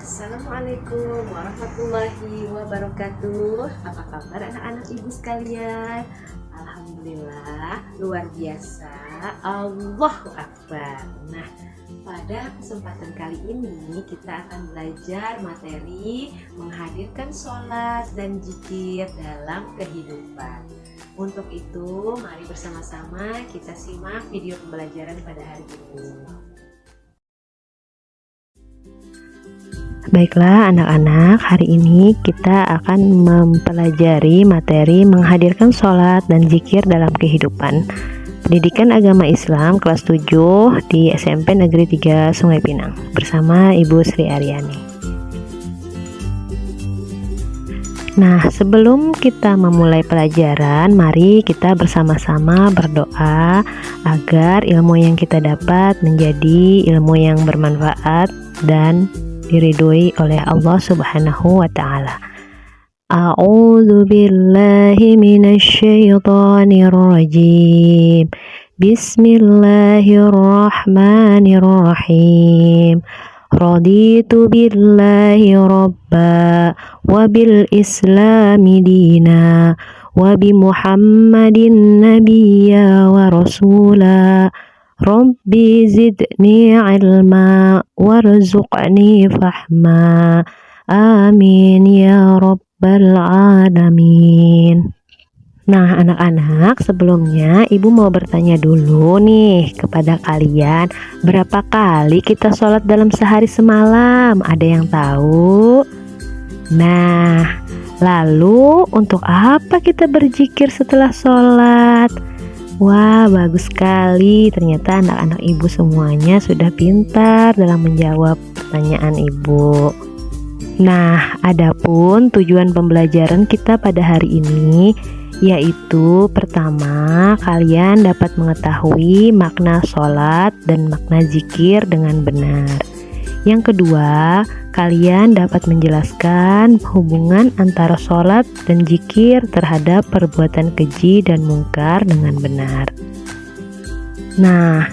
Assalamualaikum warahmatullahi wabarakatuh. Apa kabar anak-anak ibu sekalian? Alhamdulillah, luar biasa. Allahu Akbar. Nah, pada kesempatan kali ini kita akan belajar materi menghadirkan sholat dan zikir dalam kehidupan. Untuk itu, mari bersama-sama kita simak video pembelajaran pada hari ini. Baiklah anak-anak, hari ini kita akan mempelajari materi menghadirkan sholat dan zikir dalam kehidupan. Pendidikan Agama Islam kelas 7 di SMP Negeri 3 Sungai Pinang bersama Ibu Sri Aryani. Nah, sebelum kita memulai pelajaran, mari kita bersama-sama berdoa agar ilmu yang kita dapat menjadi ilmu yang bermanfaat dan diridhoi oleh Allah Subhanahu wa taala. A'udzu billahi minasy syaithanir rajim. Bismillahirrahmanirrahim. Raditu billahi rabba wa bil islami dina wa bi Muhammadin nabiyya wa rasula. Rabbi zidni ilma warzuqni fahma. Amin ya rabbal alamin. Nah anak-anak, sebelumnya ibu mau bertanya dulu nih kepada kalian, berapa kali kita sholat dalam sehari semalam? Ada yang tahu? Nah, lalu untuk apa kita berzikir setelah sholat? Wah, bagus sekali. Ternyata anak-anak ibu semuanya sudah pintar dalam menjawab pertanyaan ibu. Nah, adapun tujuan pembelajaran kita pada hari ini yaitu pertama, kalian dapat mengetahui makna sholat dan makna zikir dengan benar. Yang kedua, kalian dapat menjelaskan hubungan antara sholat dan zikir terhadap perbuatan keji dan mungkar dengan benar. Nah,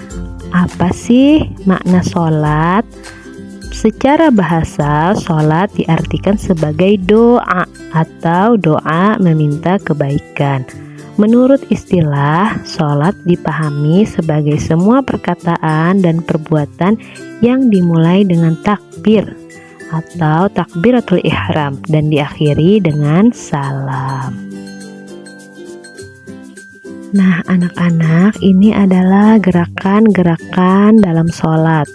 apa sih makna sholat? Secara bahasa, sholat diartikan sebagai doa atau doa meminta kebaikan. Menurut istilah, sholat dipahami sebagai semua perkataan dan perbuatan yang dimulai dengan takbir atau takbiratul ihram dan diakhiri dengan salam. Nah anak-anak, ini adalah gerakan-gerakan dalam sholat.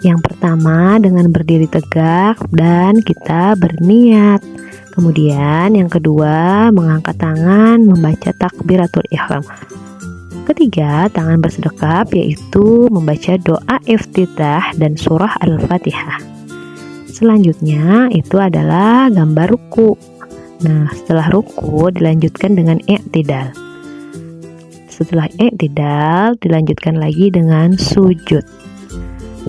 Yang pertama dengan berdiri tegak dan kita berniat. Kemudian yang kedua mengangkat tangan membaca takbiratul ihram. Ketiga, tangan bersedekap yaitu membaca doa iftitah dan surah Al-Fatihah. Selanjutnya itu adalah gambar ruku. Nah, setelah ruku dilanjutkan dengan i'tidal. Setelah i'tidal dilanjutkan lagi dengan sujud.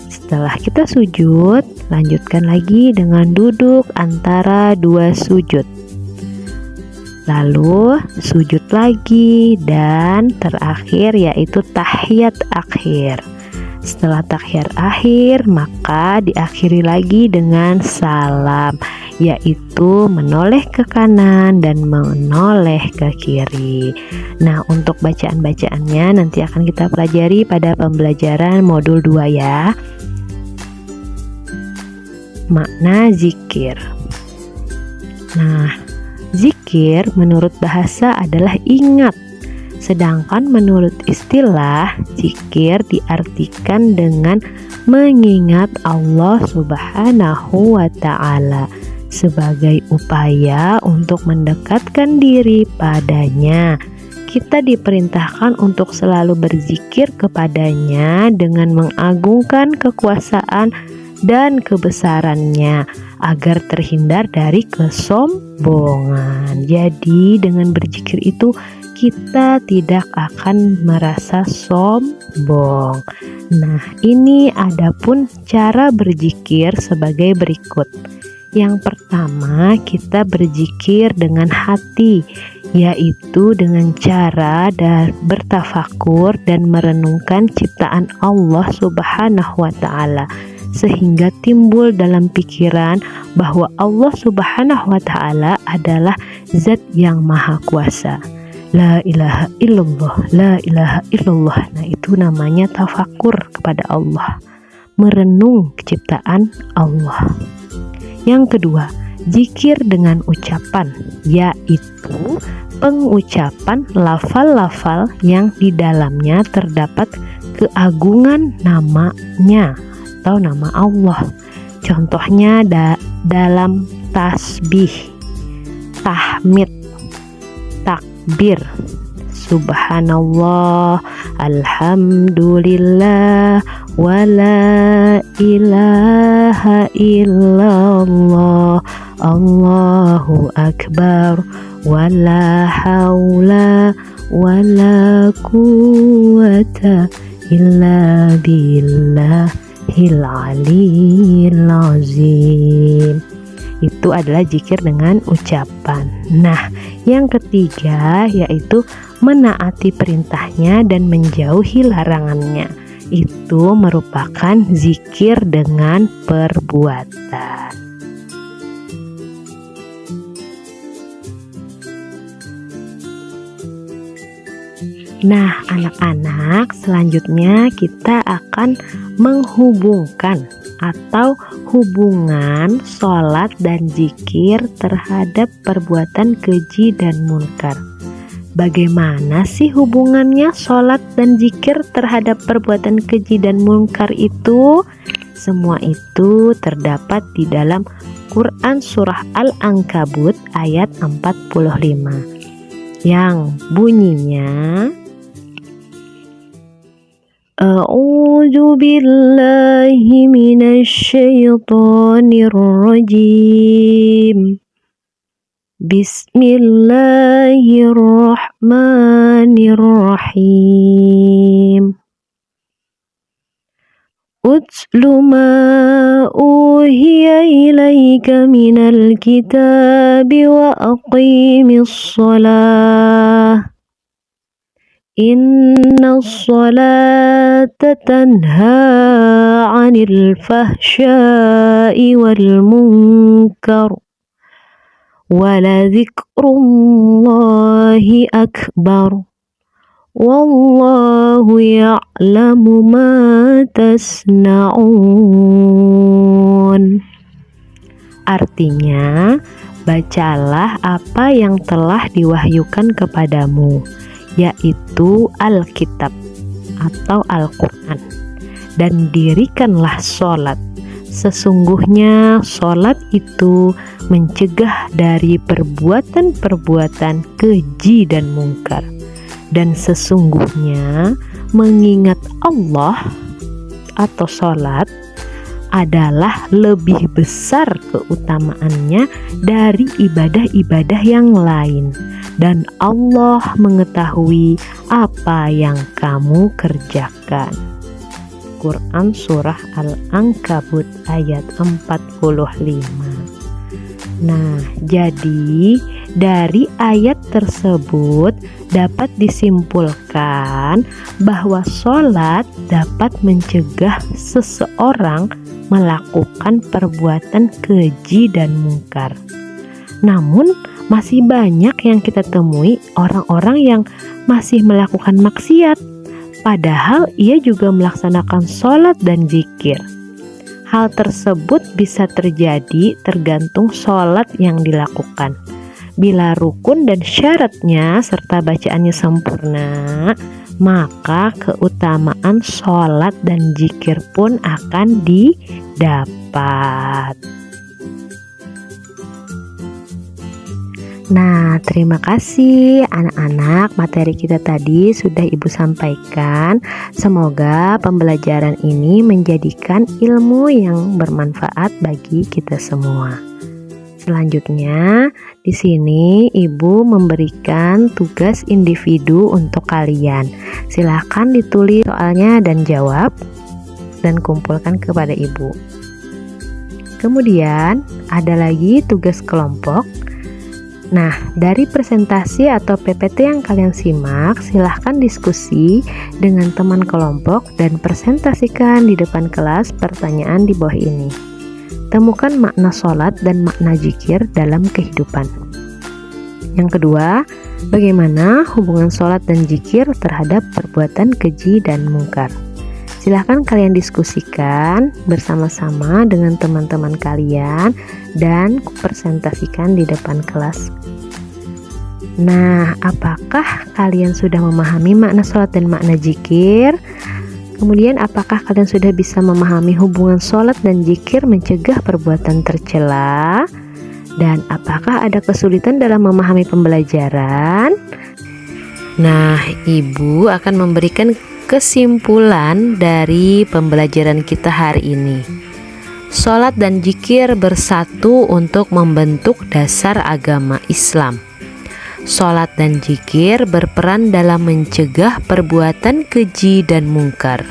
Setelah kita sujud, lanjutkan lagi dengan duduk antara dua sujud. Lalu sujud lagi dan terakhir yaitu tahiyat akhir. Setelah tahiyat akhir, maka diakhiri lagi dengan salam, yaitu menoleh ke kanan dan menoleh ke kiri. Nah, untuk bacaan-bacaannya nanti akan kita pelajari pada pembelajaran modul 2 ya. Makna zikir. Nah, zikir menurut bahasa adalah ingat. Sedangkan menurut istilah, zikir diartikan dengan mengingat Allah Subhanahu wa ta'ala sebagai upaya untuk mendekatkan diri padanya. Kita diperintahkan untuk selalu berzikir kepadanya dengan mengagungkan kekuasaan dan kebesarannya agar terhindar dari kesombongan. Jadi dengan berzikir itu kita tidak akan merasa sombong. Nah, ini adapun cara berzikir sebagai berikut. Yang pertama, kita berzikir dengan hati, yaitu dengan cara bertafakur dan merenungkan ciptaan Allah Subhanahu wa ta'ala sehingga timbul dalam pikiran bahwa Allah Subhanahu wa Ta'ala adalah Zat yang Maha Kuasa. La ilaha illallah, la ilaha illallah. Nah, itu namanya tafakur kepada Allah, merenung ciptaan Allah. Yang kedua, zikir dengan ucapan, yaitu pengucapan lafal-lafal yang di dalamnya terdapat keagungan namanya atau nama Allah. Contohnya dalam tasbih, tahmid, takbir, subhanallah, alhamdulillah, wala ilaha illallah, Allahu akbar, wala haula wala quwata illa billahil aliyil azim. Itu adalah zikir dengan ucapan. Nah, yang ketiga yaitu menaati perintahnya dan menjauhi larangannya. Itu merupakan zikir dengan perbuatan. Nah, anak-anak, selanjutnya kita akan menghubungkan atau hubungan sholat dan zikir terhadap perbuatan keji dan munkar. Bagaimana sih hubungannya sholat dan zikir terhadap perbuatan keji dan munkar itu? Semua itu terdapat di dalam Quran Surah Al-Ankabut ayat 45 yang bunyinya, A'udzu billahi minasyaitonir rajim. Bismillahirrahmanirrahim. Utlu ma uhiya ilaika minal kitabi wa aqimis shalah. Inna sholata tanha 'anil fahsya'i wal munkar wala dzikrullahi akbar wallahu ya'lamu ma tasna'un. Artinya, bacalah apa yang telah diwahyukan kepadamu, yaitu Alkitab atau Al-Quran, dan dirikanlah sholat. Sesungguhnya sholat itu mencegah dari perbuatan-perbuatan keji dan mungkar, dan sesungguhnya mengingat Allah atau sholat adalah lebih besar keutamaannya dari ibadah-ibadah yang lain, dan Allah mengetahui apa yang kamu kerjakan. Quran Surah Al-Ankabut ayat 45. Nah, jadi dari ayat tersebut dapat disimpulkan bahwa sholat dapat mencegah seseorang melakukan perbuatan keji dan mungkar. Namun masih banyak yang kita temui orang-orang yang masih melakukan maksiat, padahal ia juga melaksanakan sholat dan zikir. Hal tersebut bisa terjadi tergantung sholat yang dilakukan. Bila rukun dan syaratnya serta bacaannya sempurna, maka keutamaan sholat dan zikir pun akan didapat. Nah, terima kasih anak-anak, materi kita tadi sudah Ibu sampaikan. Semoga pembelajaran ini menjadikan ilmu yang bermanfaat bagi kita semua. Selanjutnya, di sini Ibu memberikan tugas individu untuk kalian. Silahkan ditulis soalnya dan jawab dan kumpulkan kepada Ibu. Kemudian ada lagi tugas kelompok. Nah, dari presentasi atau PPT yang kalian simak, silahkan diskusi dengan teman kelompok dan presentasikan di depan kelas pertanyaan di bawah ini. Temukan makna sholat dan makna zikir dalam kehidupan. Yang kedua, bagaimana hubungan sholat dan zikir terhadap perbuatan keji dan mungkar? Silahkan kalian diskusikan bersama-sama dengan teman-teman kalian dan presentasikan di depan kelas. Nah, apakah kalian sudah memahami makna sholat dan makna zikir? Kemudian, apakah kalian sudah bisa memahami hubungan sholat dan zikir mencegah perbuatan tercela? Dan apakah ada kesulitan dalam memahami pembelajaran? Nah, Ibu akan memberikan kesimpulan dari pembelajaran kita hari ini. Sholat dan zikir bersatu untuk membentuk dasar agama Islam. Sholat dan zikir berperan dalam mencegah perbuatan keji dan mungkar.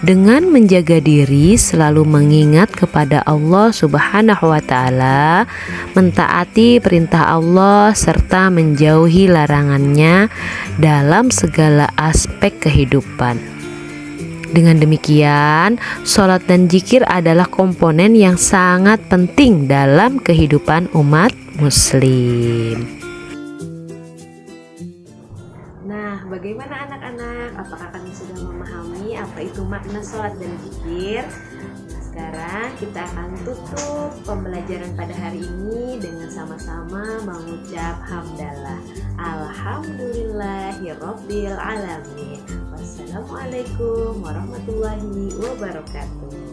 Dengan menjaga diri selalu mengingat kepada Allah Subhanahu wa Ta'ala, mentaati perintah Allah serta menjauhi larangannya dalam segala aspek kehidupan. Dengan demikian, sholat dan zikir adalah komponen yang sangat penting dalam kehidupan umat Muslim. Nah, bagaimana anak-anak? Apakah kalian sudah memahami apa itu makna sholat dan zikir? Nah, sekarang kita akan tutup pembelajaran pada hari ini dengan sama-sama mengucap hamdalah. Alhamdulillahirabbil alamin. Wassalamualaikum warahmatullahi wabarakatuh.